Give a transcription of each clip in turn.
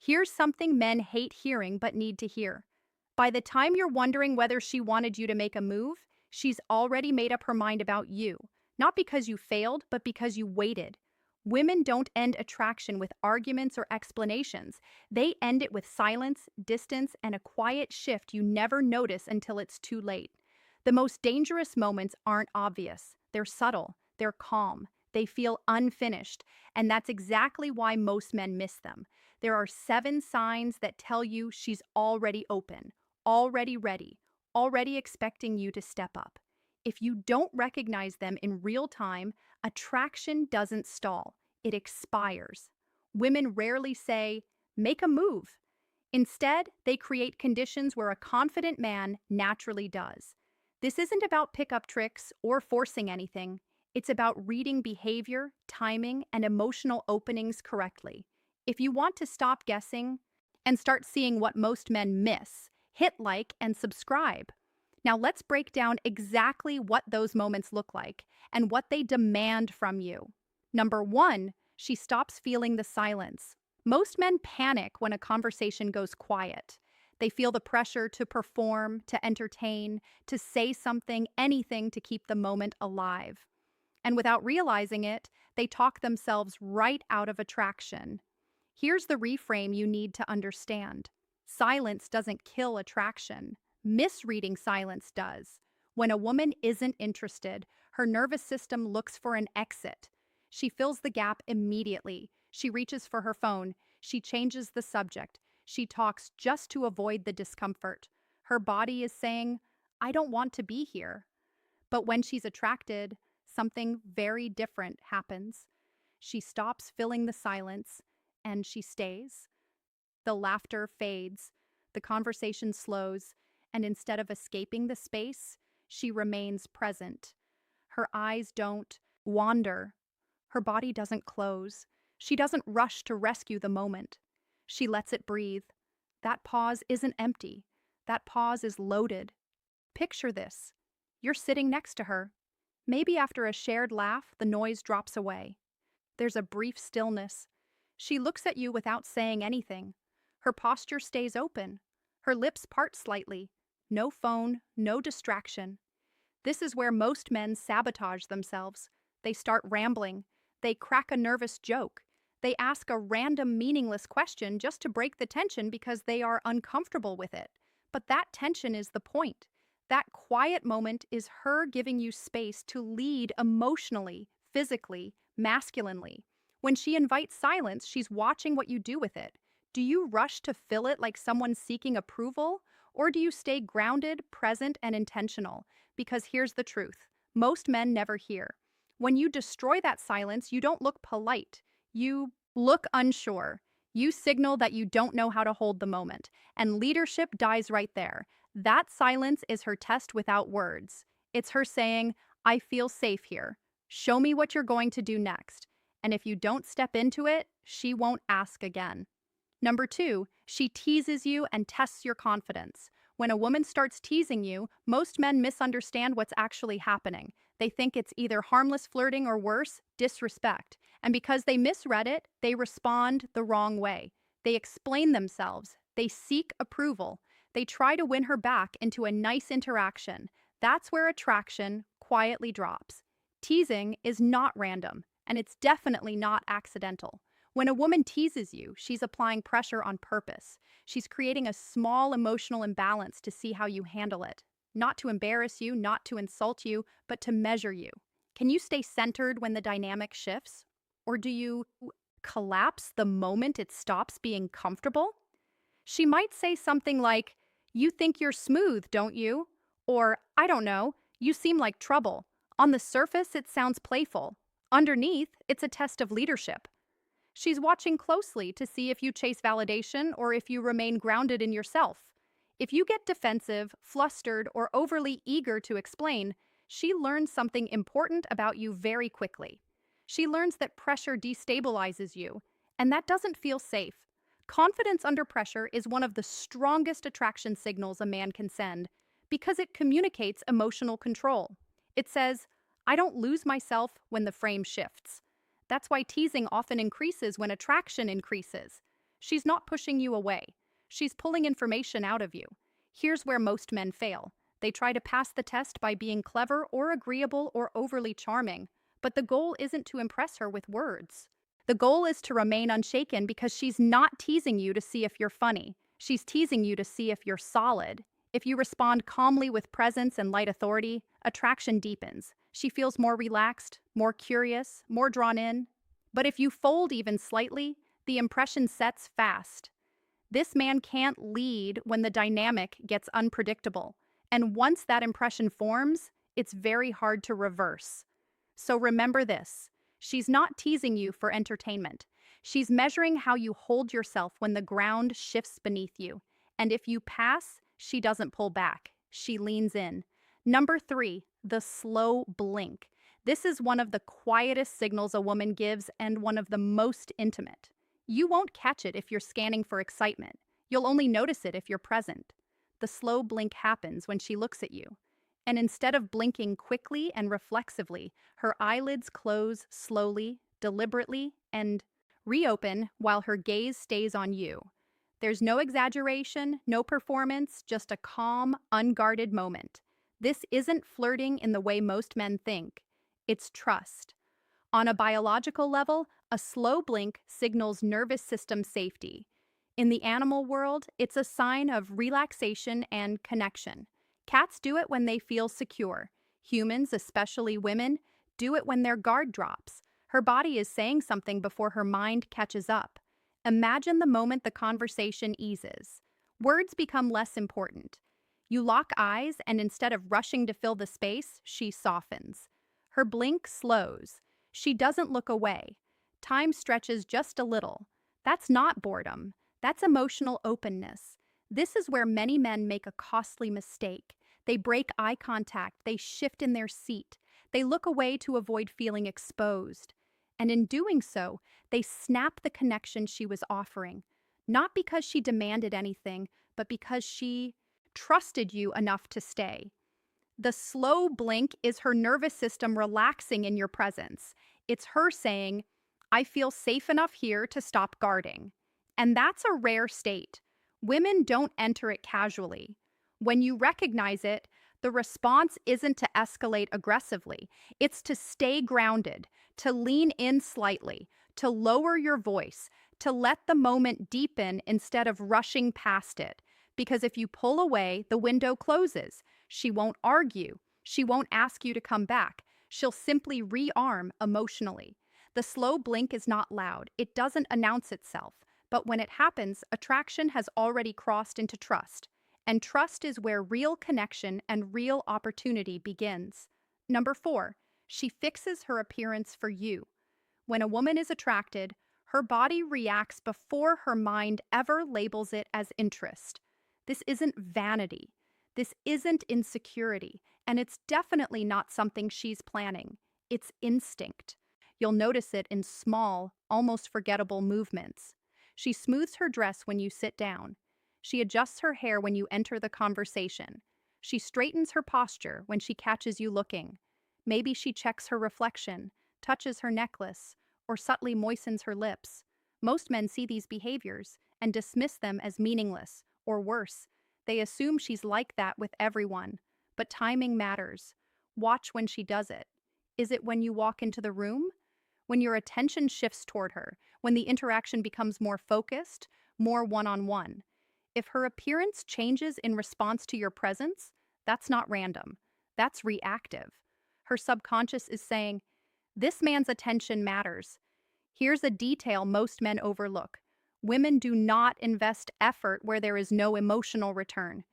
Here's something men hate hearing but need to hear. By the time you're wondering whether she wanted you to make a move, she's already made up her mind about you. Not because you failed, but because you waited. Women don't end attraction with arguments or explanations. They end it with silence, distance, and a quiet shift you never notice until it's too late. The most dangerous moments aren't obvious. They're subtle, they're calm, they feel unfinished, and that's exactly why most men miss them. There are 7 signs that tell you she's already open, already ready, already expecting you to step up. If you don't recognize them in real time, attraction doesn't stall, it expires. Women rarely say, make a move. Instead, they create conditions where a confident man naturally does. This isn't about pickup tricks or forcing anything. It's about reading behavior, timing, and emotional openings correctly. If you want to stop guessing and start seeing what most men miss, hit like and subscribe. Now let's break down exactly what those moments look like and what they demand from you. Number 1, she stops feeling the silence. Most men panic when a conversation goes quiet. They feel the pressure to perform, to entertain, to say something, anything to keep the moment alive. And without realizing it, they talk themselves right out of attraction. Here's the reframe you need to understand. Silence doesn't kill attraction. Misreading silence does. When a woman isn't interested, her nervous system looks for an exit. She fills the gap immediately. She reaches for her phone. She changes the subject. She talks just to avoid the discomfort. Her body is saying, I don't want to be here. But when she's attracted, something very different happens. She stops filling the silence and she stays. The laughter fades, the conversation slows, and instead of escaping the space, she remains present. Her eyes don't wander. Her body doesn't close. She doesn't rush to rescue the moment. She lets it breathe. That pause isn't empty. That pause is loaded. Picture this. You're sitting next to her. Maybe after a shared laugh, the noise drops away. There's a brief stillness. She looks at you without saying anything. Her posture stays open. Her lips part slightly. No phone, no distraction. This is where most men sabotage themselves. They start rambling. They crack a nervous joke. They ask a random meaningless question just to break the tension because they are uncomfortable with it. But that tension is the point. That quiet moment is her giving you space to lead emotionally, physically, masculinely. When she invites silence, she's watching what you do with it. Do you rush to fill it like someone seeking approval? Or do you stay grounded, present, and intentional? Because here's the truth. Most men never hear. When you destroy that silence, you don't look polite. You look unsure. You signal that you don't know how to hold the moment. And leadership dies right there. That silence is her test without words. It's her saying, I feel safe here. Show me what you're going to do next. And if you don't step into it, she won't ask again. Number 2, she teases you and tests your confidence. When a woman starts teasing you, most men misunderstand what's actually happening. They think it's either harmless flirting or worse, disrespect. And because they misread it, they respond the wrong way. They explain themselves. They seek approval. They try to win her back into a nice interaction. That's where attraction quietly drops. Teasing is not random, and it's definitely not accidental. When a woman teases you, she's applying pressure on purpose. She's creating a small emotional imbalance to see how you handle it. Not to embarrass you, not to insult you, but to measure you. Can you stay centered when the dynamic shifts? Or do you collapse the moment it stops being comfortable? She might say something like, you think you're smooth, don't you? Or, I don't know, you seem like trouble. On the surface, it sounds playful. Underneath, it's a test of leadership. She's watching closely to see if you chase validation or if you remain grounded in yourself. If you get defensive, flustered, or overly eager to explain, she learns something important about you very quickly. She learns that pressure destabilizes you, and that doesn't feel safe. Confidence under pressure is one of the strongest attraction signals a man can send because it communicates emotional control. It says, I don't lose myself when the frame shifts. That's why teasing often increases when attraction increases. She's not pushing you away. She's pulling information out of you. Here's where most men fail. They try to pass the test by being clever or agreeable or overly charming, but the goal isn't to impress her with words. The goal is to remain unshaken because she's not teasing you to see if you're funny. She's teasing you to see if you're solid. If you respond calmly with presence and light authority, attraction deepens. She feels more relaxed, more curious, more drawn in. But if you fold even slightly, the impression sets fast. This man can't lead when the dynamic gets unpredictable. And once that impression forms, it's very hard to reverse. So remember this. She's not teasing you for entertainment. She's measuring how you hold yourself when the ground shifts beneath you. And if you pass, she doesn't pull back. She leans in. Number 3, the slow blink. This is one of the quietest signals a woman gives and one of the most intimate. You won't catch it if you're scanning for excitement. You'll only notice it if you're present. The slow blink happens when she looks at you. And instead of blinking quickly and reflexively, her eyelids close slowly, deliberately, and reopen while her gaze stays on you. There's no exaggeration, no performance, just a calm, unguarded moment. This isn't flirting in the way most men think. It's trust. On a biological level, a slow blink signals nervous system safety. In the animal world, it's a sign of relaxation and connection. Cats do it when they feel secure. Humans, especially women, do it when their guard drops. Her body is saying something before her mind catches up. Imagine the moment the conversation eases. Words become less important. You lock eyes, and instead of rushing to fill the space, she softens. Her blink slows. She doesn't look away. Time stretches just a little. That's not boredom. That's emotional openness. This is where many men make a costly mistake. They break eye contact. They shift in their seat. They look away to avoid feeling exposed. And in doing so, they snap the connection she was offering. Not because she demanded anything, but because she trusted you enough to stay. The slow blink is her nervous system relaxing in your presence. It's her saying, I feel safe enough here to stop guarding. And that's a rare state. Women don't enter it casually. When you recognize it, the response isn't to escalate aggressively. It's to stay grounded, to lean in slightly, to lower your voice, to let the moment deepen instead of rushing past it. Because if you pull away, the window closes. She won't argue. She won't ask you to come back. She'll simply rearm emotionally. The slow blink is not loud. It doesn't announce itself. But when it happens, attraction has already crossed into trust. And trust is where real connection and real opportunity begins. Number 4, she fixes her appearance for you. When a woman is attracted, her body reacts before her mind ever labels it as interest. This isn't vanity. This isn't insecurity. And it's definitely not something she's planning. It's instinct. You'll notice it in small, almost forgettable movements. She smooths her dress when you sit down. She adjusts her hair when you enter the conversation. She straightens her posture when she catches you looking. Maybe she checks her reflection, touches her necklace, or subtly moistens her lips. Most men see these behaviors and dismiss them as meaningless, or worse, they assume she's like that with everyone. But timing matters. Watch when she does it. Is it when you walk into the room? When your attention shifts toward her, when the interaction becomes more focused, more one-on-one. If her appearance changes in response to your presence, that's not random. That's reactive. Her subconscious is saying, this man's attention matters. Here's a detail most men overlook. Women do not invest effort where there is no emotional return.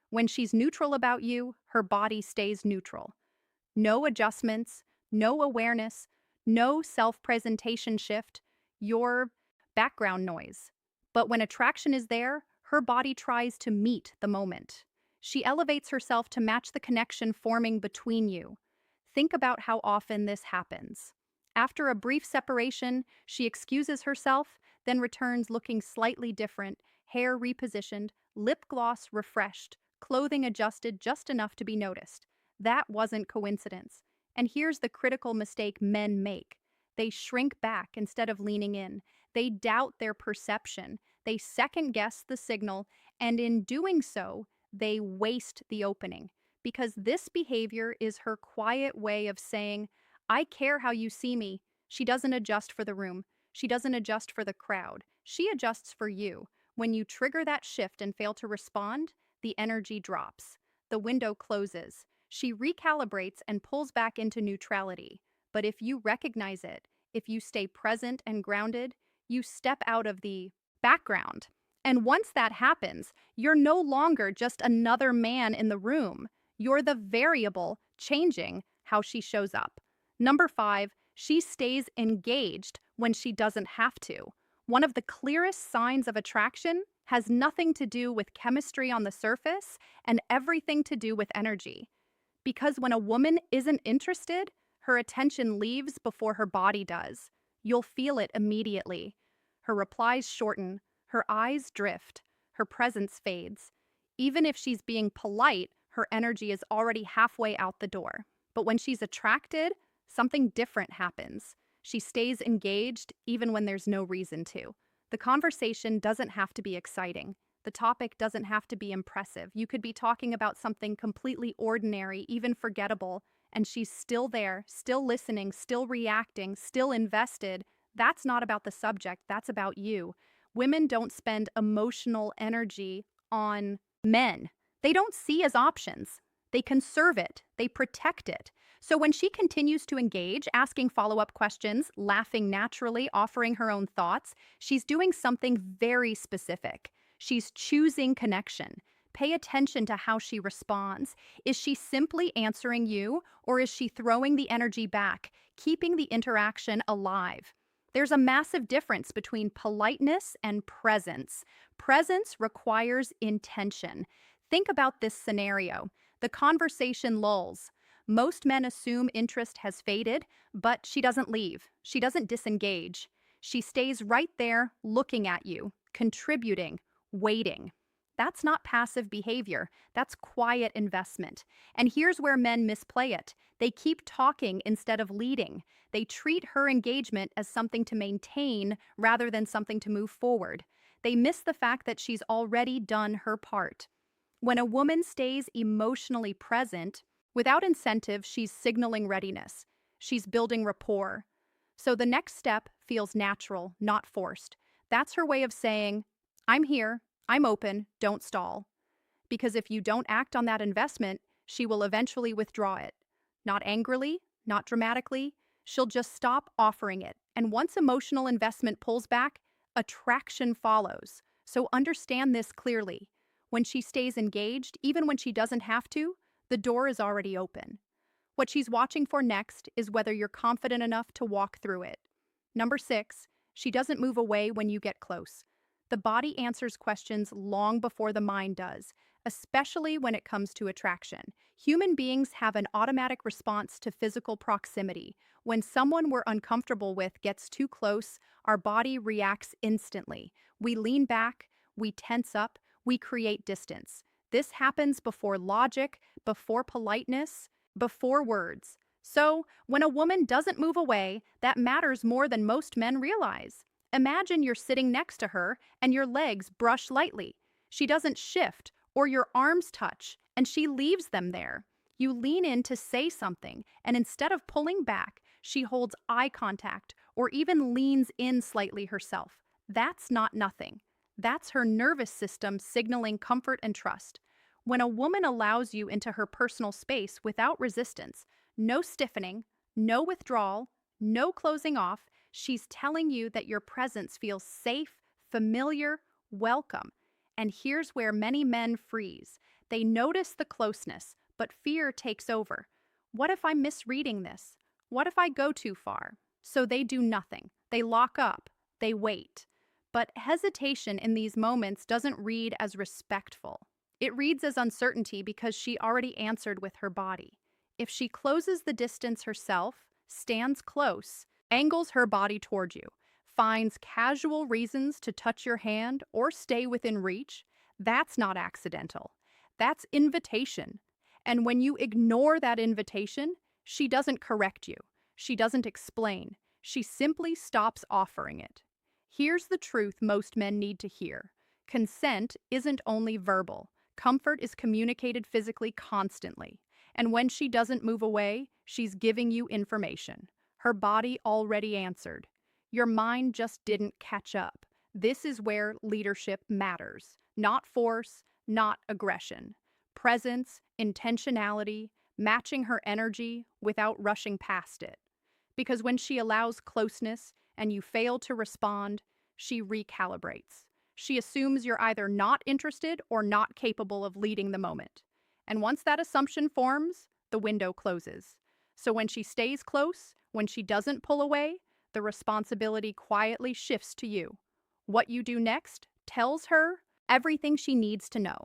When she's neutral about you, her body stays neutral. No adjustments, no awareness, no self-presentation shift, your background noise. But when attraction is there, her body tries to meet the moment. She elevates herself to match the connection forming between you. Think about how often this happens. After a brief separation, she excuses herself, then returns looking slightly different, hair repositioned, lip gloss refreshed, clothing adjusted just enough to be noticed. That wasn't coincidence. And here's the critical mistake men make. They shrink back instead of leaning in. They doubt their perception. They second guess the signal, and in doing so, they waste the opening. Because this behavior is her quiet way of saying, I care how you see me. She doesn't adjust for the room. She doesn't adjust for the crowd. She adjusts for you. When you trigger that shift and fail to respond, the energy drops. The window closes. She recalibrates and pulls back into neutrality. But if you recognize it, if you stay present and grounded, you step out of the background. And once that happens, you're no longer just another man in the room. You're the variable changing how she shows up. Number 5, she stays engaged when she doesn't have to. One of the clearest signs of attraction has nothing to do with chemistry on the surface and everything to do with energy. Because when a woman isn't interested, her attention leaves before her body does. You'll feel it immediately. Her replies shorten, her eyes drift, her presence fades. Even if she's being polite, her energy is already halfway out the door. But when she's attracted, something different happens. She stays engaged even when there's no reason to. The conversation doesn't have to be exciting. The topic doesn't have to be impressive. You could be talking about something completely ordinary, even forgettable, and she's still there, still listening, still reacting, still invested. That's not about the subject, that's about you. Women don't spend emotional energy on men. They don't see as options. They conserve it, they protect it. So when she continues to engage, asking follow-up questions, laughing naturally, offering her own thoughts, she's doing something very specific. She's choosing connection. Pay attention to how she responds. Is she simply answering you, or is she throwing the energy back, keeping the interaction alive? There's a massive difference between politeness and presence. Presence requires intention. Think about this scenario. The conversation lulls. Most men assume interest has faded, but she doesn't leave. She doesn't disengage. She stays right there, looking at you, contributing, waiting. That's not passive behavior. That's quiet investment. And here's where men misplay it. They keep talking instead of leading. They treat her engagement as something to maintain rather than something to move forward. They miss the fact that she's already done her part. When a woman stays emotionally present, without incentive, she's signaling readiness. She's building rapport. So the next step feels natural, not forced. That's her way of saying, I'm here, I'm open, don't stall. Because if you don't act on that investment, she will eventually withdraw it. Not angrily, not dramatically, she'll just stop offering it. And once emotional investment pulls back, attraction follows. So understand this clearly. When she stays engaged, even when she doesn't have to, the door is already open. What she's watching for next is whether you're confident enough to walk through it. Number 6, she doesn't move away when you get close. The body answers questions long before the mind does, especially when it comes to attraction. Human beings have an automatic response to physical proximity. When someone we're uncomfortable with gets too close, our body reacts instantly. We lean back, we tense up, we create distance. This happens before logic, before politeness, before words. So, when a woman doesn't move away, that matters more than most men realize. Imagine you're sitting next to her and your legs brush lightly. She doesn't shift, or your arms touch, and she leaves them there. You lean in to say something, and instead of pulling back, she holds eye contact or even leans in slightly herself. That's not nothing. That's her nervous system signaling comfort and trust. When a woman allows you into her personal space without resistance, no stiffening, no withdrawal, no closing off, she's telling you that your presence feels safe, familiar, welcome. And here's where many men freeze. They notice the closeness, but fear takes over. What if I'm misreading this? What if I go too far? So they do nothing. They lock up. They wait. But hesitation in these moments doesn't read as respectful. It reads as uncertainty because she already answered with her body. If she closes the distance herself, stands close, angles her body toward you, finds casual reasons to touch your hand or stay within reach, that's not accidental. That's invitation. And when you ignore that invitation, she doesn't correct you. She doesn't explain. She simply stops offering it. Here's the truth most men need to hear. Consent isn't only verbal. Comfort is communicated physically constantly. And when she doesn't move away, she's giving you information. Her body already answered. Your mind just didn't catch up. This is where leadership matters. Not force, not aggression. Presence, intentionality, matching her energy without rushing past it. Because when she allows closeness and you fail to respond, she recalibrates. She assumes you're either not interested or not capable of leading the moment. And once that assumption forms, the window closes. So when she stays close, when she doesn't pull away, the responsibility quietly shifts to you. What you do next tells her everything she needs to know.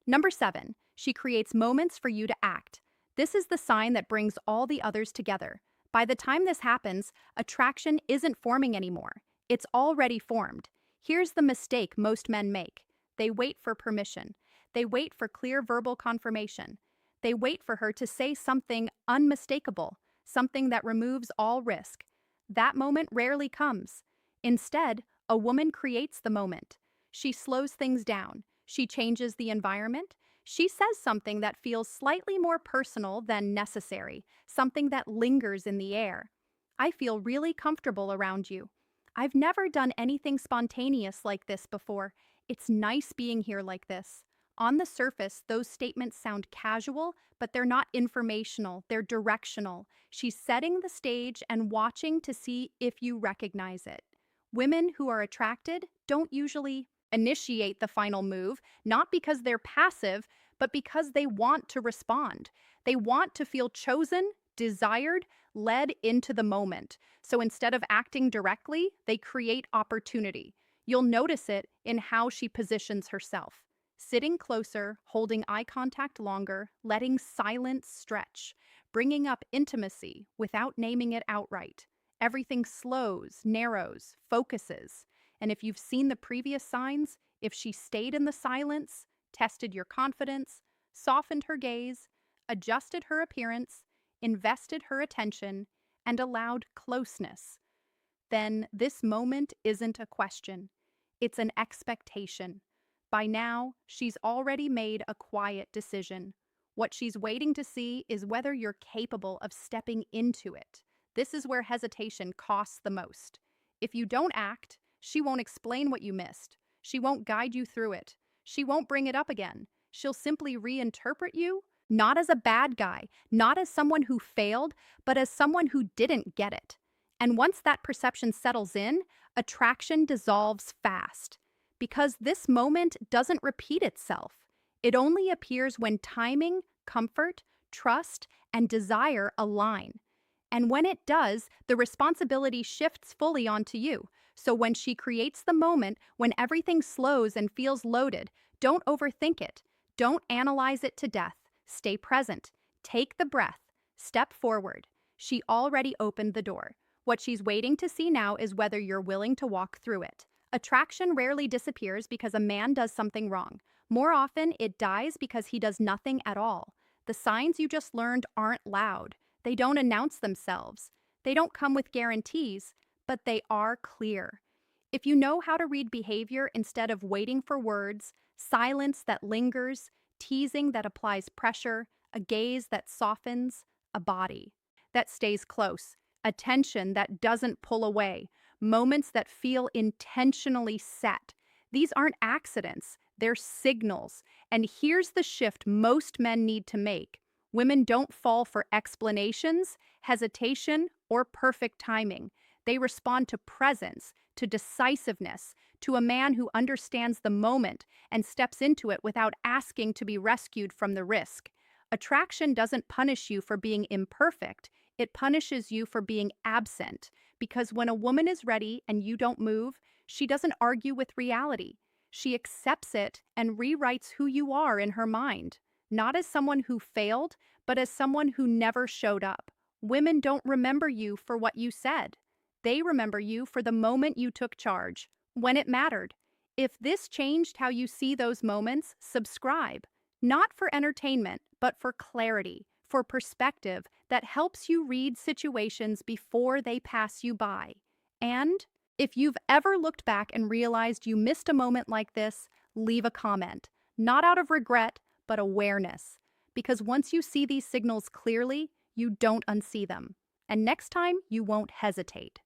Number 7, she creates moments for you to act. This is the sign that brings all the others together. By the time this happens, attraction isn't forming anymore. It's already formed. Here's the mistake most men make. They wait for permission. They wait for clear verbal confirmation. They wait for her to say something unmistakable, something that removes all risk. That moment rarely comes. Instead, a woman creates the moment. She slows things down. She changes the environment. She says something that feels slightly more personal than necessary, something that lingers in the air. I feel really comfortable around you. I've never done anything spontaneous like this before. It's nice being here like this. On the surface, those statements sound casual, but they're not informational, they're directional. She's setting the stage and watching to see if you recognize it. Women who are attracted don't usually initiate the final move, not because they're passive, but because they want to respond. They want to feel chosen, desired, led into the moment. So instead of acting directly, they create opportunity. You'll notice it in how she positions herself. Sitting closer, holding eye contact longer, letting silence stretch, bringing up intimacy without naming it outright. Everything slows, narrows, focuses. And if you've seen the previous signs, if she stayed in the silence, tested your confidence, softened her gaze, adjusted her appearance, invested her attention, and allowed closeness, then this moment isn't a question. It's an expectation. By now, she's already made a quiet decision. What she's waiting to see is whether you're capable of stepping into it. This is where hesitation costs the most. If you don't act, she won't explain what you missed. She won't guide you through it. She won't bring it up again. She'll simply reinterpret you, not as a bad guy, not as someone who failed, but as someone who didn't get it. And once that perception settles in, attraction dissolves fast. Because this moment doesn't repeat itself. It only appears when timing, comfort, trust, and desire align. And when it does, the responsibility shifts fully onto you. So when she creates the moment, when everything slows and feels loaded, don't overthink it. Don't analyze it to death. Stay present. Take the breath. Step forward. She already opened the door. What she's waiting to see now is whether you're willing to walk through it. Attraction rarely disappears because a man does something wrong. More often, it dies because he does nothing at all. The signs you just learned aren't loud. They don't announce themselves. They don't come with guarantees, but they are clear. If you know how to read behavior instead of waiting for words, silence that lingers, teasing that applies pressure, a gaze that softens, a body that stays close, attention that doesn't pull away, moments that feel intentionally set. These aren't accidents, they're signals. And here's the shift most men need to make. Women don't fall for explanations, hesitation, or perfect timing. They respond to presence, to decisiveness, to a man who understands the moment and steps into it without asking to be rescued from the risk. Attraction doesn't punish you for being imperfect, it punishes you for being absent. Because when a woman is ready and you don't move, she doesn't argue with reality. She accepts it and rewrites who you are in her mind. Not as someone who failed, but as someone who never showed up. Women don't remember you for what you said. They remember you for the moment you took charge, when it mattered. If this changed how you see those moments, subscribe. Not for entertainment, but for clarity, for perspective that helps you read situations before they pass you by. And If you've ever looked back and realized you missed a moment like this, leave a comment. Not out of regret, but awareness. Because once you see these signals clearly, you don't unsee them. And next time, you won't hesitate.